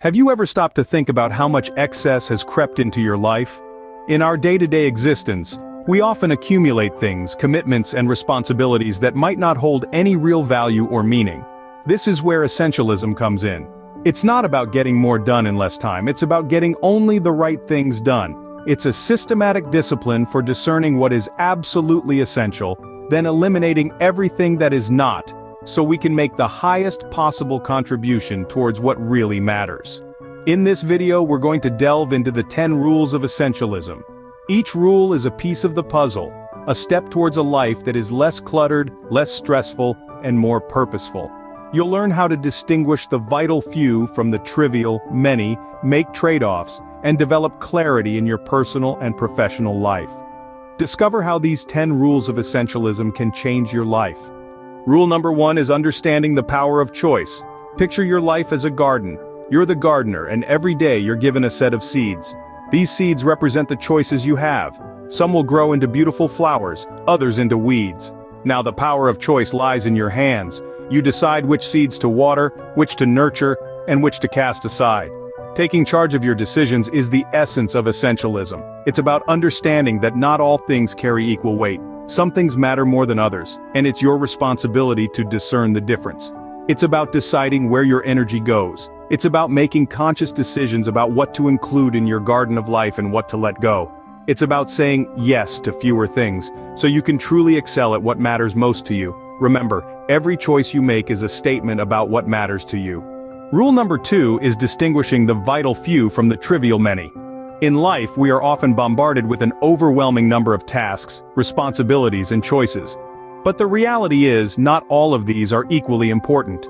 Have you ever stopped to think about how much excess has crept into your life? In our day-to-day existence, we often accumulate things, commitments, and responsibilities that might not hold any real value or meaning. This is where essentialism comes in. It's not about getting more done in less time, it's about getting only the right things done. It's a systematic discipline for discerning what is absolutely essential, then eliminating everything that is not, so we can make the highest possible contribution towards what really matters. In this video, we're going to delve into the 10 rules of essentialism. Each rule is a piece of the puzzle, a step towards a life that is less cluttered, less stressful, and more purposeful. You'll learn how to distinguish the vital few from the trivial many, make trade-offs, and develop clarity in your personal and professional life. Discover how these 10 rules of essentialism can change your life. Rule number 1 is understanding the power of choice. Picture your life as a garden. You're the gardener, and every day you're given a set of seeds. These seeds represent the choices you have. Some will grow into beautiful flowers, others into weeds. Now the power of choice lies in your hands. You decide which seeds to water, which to nurture, and which to cast aside. Taking charge of your decisions is the essence of essentialism. It's about understanding that not all things carry equal weight. Some things matter more than others, and it's your responsibility to discern the difference. It's about deciding where your energy goes. It's about making conscious decisions about what to include in your garden of life and what to let go. It's about saying yes to fewer things, so you can truly excel at what matters most to you. Remember, every choice you make is a statement about what matters to you. Rule number 2 is distinguishing the vital few from the trivial many. In life, we are often bombarded with an overwhelming number of tasks, responsibilities, and choices. But the reality is, not all of these are equally important.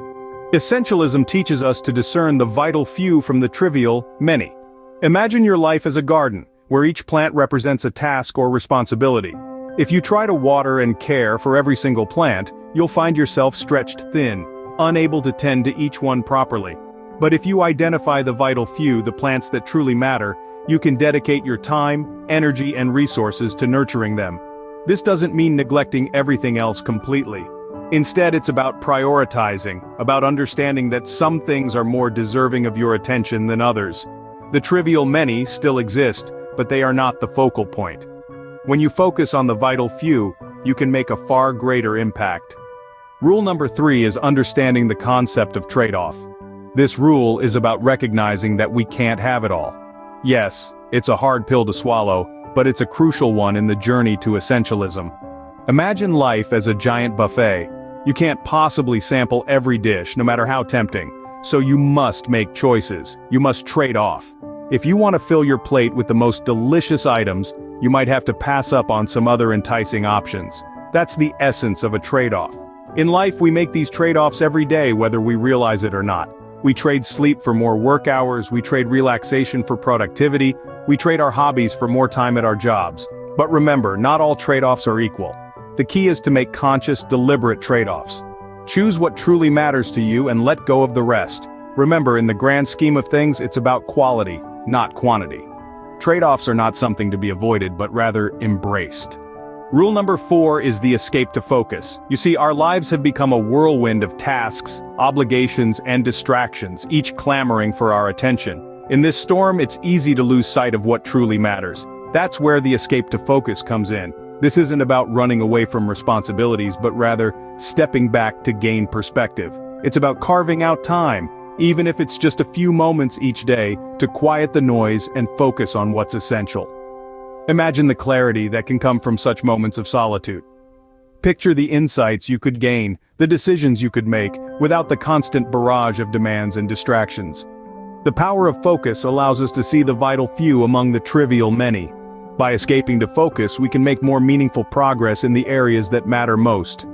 Essentialism teaches us to discern the vital few from the trivial many. Imagine your life as a garden, where each plant represents a task or responsibility. If you try to water and care for every single plant, you'll find yourself stretched thin, unable to tend to each one properly. But if you identify the vital few, the plants that truly matter, you can dedicate your time, energy, and resources to nurturing them. This doesn't mean neglecting everything else completely. Instead, it's about prioritizing, about understanding that some things are more deserving of your attention than others. The trivial many still exist, but they are not the focal point. When you focus on the vital few, you can make a far greater impact. Rule number 3 is understanding the concept of trade-off. This rule is about recognizing that we can't have it all. Yes, it's a hard pill to swallow, but it's a crucial one in the journey to essentialism. Imagine life as a giant buffet. You can't possibly sample every dish, no matter how tempting. So you must make choices. You must trade off. If you want to fill your plate with the most delicious items, you might have to pass up on some other enticing options. That's the essence of a trade-off. In life, we make these trade-offs every day, whether we realize it or not. We trade sleep for more work hours, we trade relaxation for productivity, we trade our hobbies for more time at our jobs. But remember, not all trade-offs are equal. The key is to make conscious, deliberate trade-offs. Choose what truly matters to you and let go of the rest. Remember, in the grand scheme of things, it's about quality, not quantity. Trade-offs are not something to be avoided, but rather embraced. Rule number 4 is the escape to focus. You see, our lives have become a whirlwind of tasks, obligations, and distractions, each clamoring for our attention. In this storm, it's easy to lose sight of what truly matters. That's where the escape to focus comes in. This isn't about running away from responsibilities, but rather stepping back to gain perspective. It's about carving out time, even if it's just a few moments each day, to quiet the noise and focus on what's essential. Imagine the clarity that can come from such moments of solitude. Picture the insights you could gain, the decisions you could make, without the constant barrage of demands and distractions. The power of focus allows us to see the vital few among the trivial many. By escaping to focus, we can make more meaningful progress in the areas that matter most.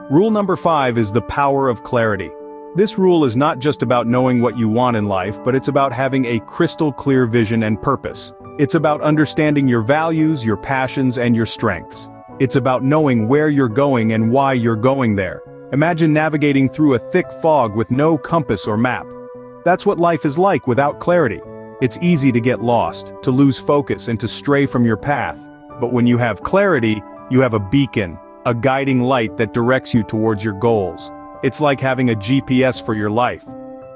Rule number 5 is the power of clarity. This rule is not just about knowing what you want in life, but it's about having a crystal clear vision and purpose. It's about understanding your values, your passions, and your strengths. It's about knowing where you're going and why you're going there. Imagine navigating through a thick fog with no compass or map. That's what life is like without clarity. It's easy to get lost, to lose focus, and to stray from your path. But when you have clarity, you have a beacon, a guiding light that directs you towards your goals. It's like having a GPS for your life.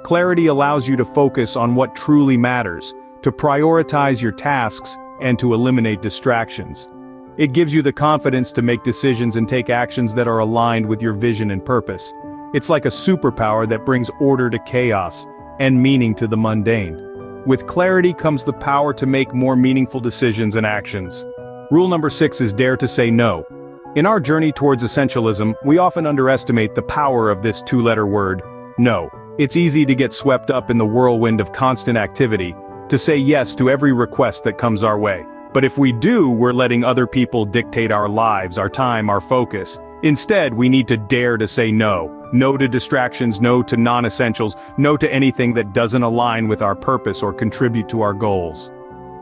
Clarity allows you to focus on what truly matters, to prioritize your tasks, and to eliminate distractions. It gives you the confidence to make decisions and take actions that are aligned with your vision and purpose. It's like a superpower that brings order to chaos and meaning to the mundane. With clarity comes the power to make more meaningful decisions and actions. Rule number 6 is dare to say no. In our journey towards essentialism, we often underestimate the power of this two-letter word, no. It's easy to get swept up in the whirlwind of constant activity, to say yes to every request that comes our way. But if we do, we're letting other people dictate our lives, our time, our focus. Instead, we need to dare to say no. No to distractions, no to non-essentials, no to anything that doesn't align with our purpose or contribute to our goals.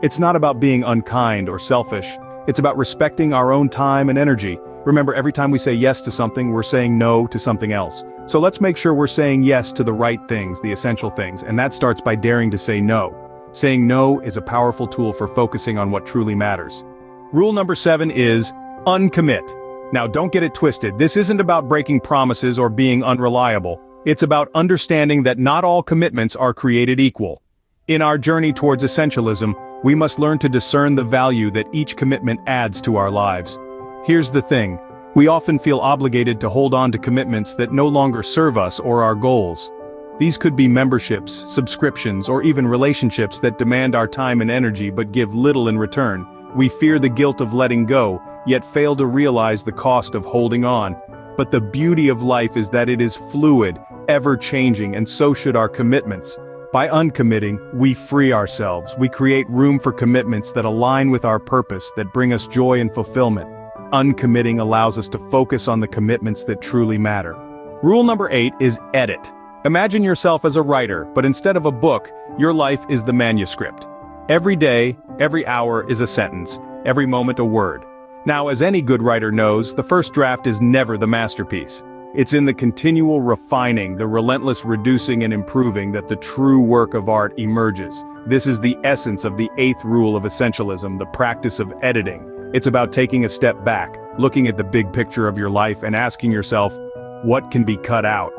It's not about being unkind or selfish. It's about respecting our own time and energy. Remember, every time we say yes to something, we're saying no to something else. So let's make sure we're saying yes to the right things, the essential things, and that starts by daring to say no. Saying no is a powerful tool for focusing on what truly matters. Rule number 7 is uncommit. Now don't get it twisted, this isn't about breaking promises or being unreliable. It's about understanding that not all commitments are created equal. In our journey towards essentialism, we must learn to discern the value that each commitment adds to our lives. Here's the thing, we often feel obligated to hold on to commitments that no longer serve us or our goals. These could be memberships, subscriptions, or even relationships that demand our time and energy but give little in return. We fear the guilt of letting go, yet fail to realize the cost of holding on. But the beauty of life is that it is fluid, ever-changing, and so should our commitments. By uncommitting, we free ourselves. We create room for commitments that align with our purpose, that bring us joy and fulfillment. Uncommitting allows us to focus on the commitments that truly matter. Rule number 8 is edit. Imagine yourself as a writer, but instead of a book, your life is the manuscript. Every day, every hour is a sentence, every moment a word. Now, as any good writer knows, the first draft is never the masterpiece. It's in the continual refining, the relentless reducing and improving that the true work of art emerges. This is the essence of the 8th rule of essentialism, the practice of editing. It's about taking a step back, looking at the big picture of your life and asking yourself, what can be cut out?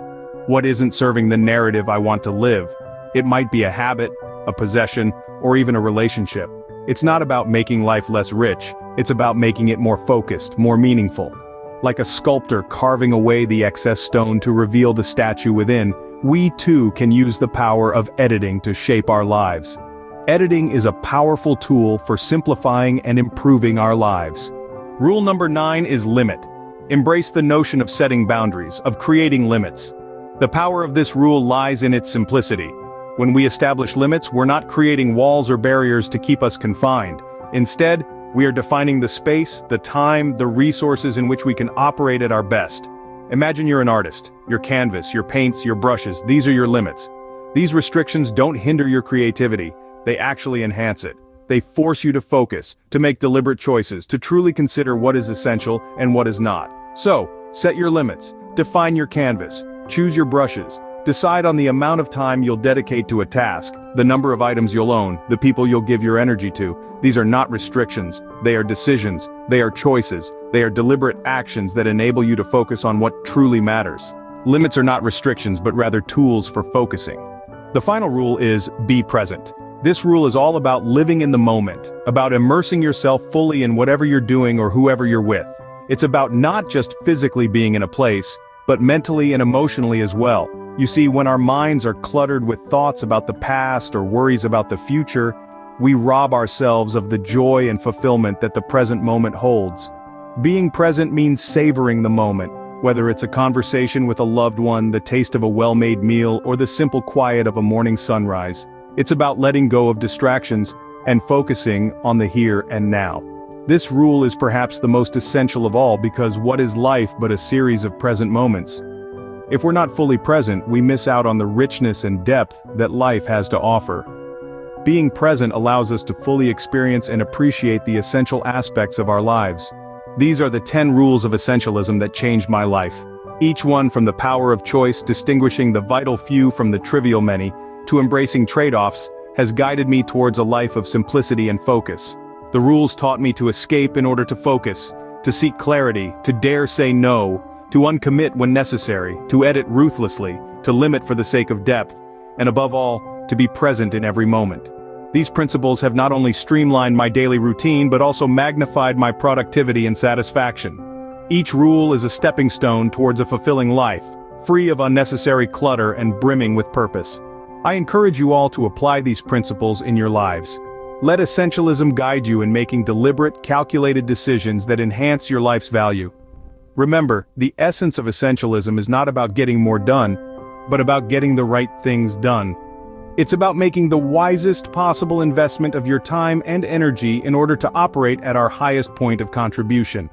What isn't serving the narrative I want to live? It might be a habit, a possession, or even a relationship. It's not about making life less rich, it's about making it more focused, more meaningful. Like a sculptor carving away the excess stone to reveal the statue within, we too can use the power of editing to shape our lives. Editing is a powerful tool for simplifying and improving our lives. Rule number 9 is limit. Embrace the notion of setting boundaries, of creating limits. The power of this rule lies in its simplicity. When we establish limits, we're not creating walls or barriers to keep us confined. Instead, we are defining the space, the time, the resources in which we can operate at our best. Imagine you're an artist. Your canvas, your paints, your brushes, these are your limits. These restrictions don't hinder your creativity, they actually enhance it. They force you to focus, to make deliberate choices, to truly consider what is essential and what is not. So, set your limits, define your canvas, choose your brushes, decide on the amount of time you'll dedicate to a task, the number of items you'll own, the people you'll give your energy to. These are not restrictions, they are decisions, they are choices, they are deliberate actions that enable you to focus on what truly matters. Limits are not restrictions but rather tools for focusing. The final rule is be present. This rule is all about living in the moment, about immersing yourself fully in whatever you're doing or whoever you're with. It's about not just physically being in a place, but mentally and emotionally as well. You see, when our minds are cluttered with thoughts about the past or worries about the future, we rob ourselves of the joy and fulfillment that the present moment holds. Being present means savoring the moment, whether it's a conversation with a loved one, the taste of a well-made meal, or the simple quiet of a morning sunrise. It's about letting go of distractions and focusing on the here and now. This rule is perhaps the most essential of all because what is life but a series of present moments? If we're not fully present, we miss out on the richness and depth that life has to offer. Being present allows us to fully experience and appreciate the essential aspects of our lives. These are the 10 rules of essentialism that changed my life. Each one from the power of choice, distinguishing the vital few from the trivial many, to embracing trade-offs, has guided me towards a life of simplicity and focus. The rules taught me to escape in order to focus, to seek clarity, to dare say no, to uncommit when necessary, to edit ruthlessly, to limit for the sake of depth. and above all, to be present in every moment. These principles have not only streamlined my daily routine but also magnified my productivity and satisfaction. Each rule is a stepping stone towards a fulfilling life, free of unnecessary clutter and brimming with purpose. I encourage you all to apply these principles in your lives. Let essentialism guide you in making deliberate, calculated decisions that enhance your life's value. Remember, the essence of essentialism is not about getting more done, but about getting the right things done. It's about making the wisest possible investment of your time and energy in order to operate at our highest point of contribution.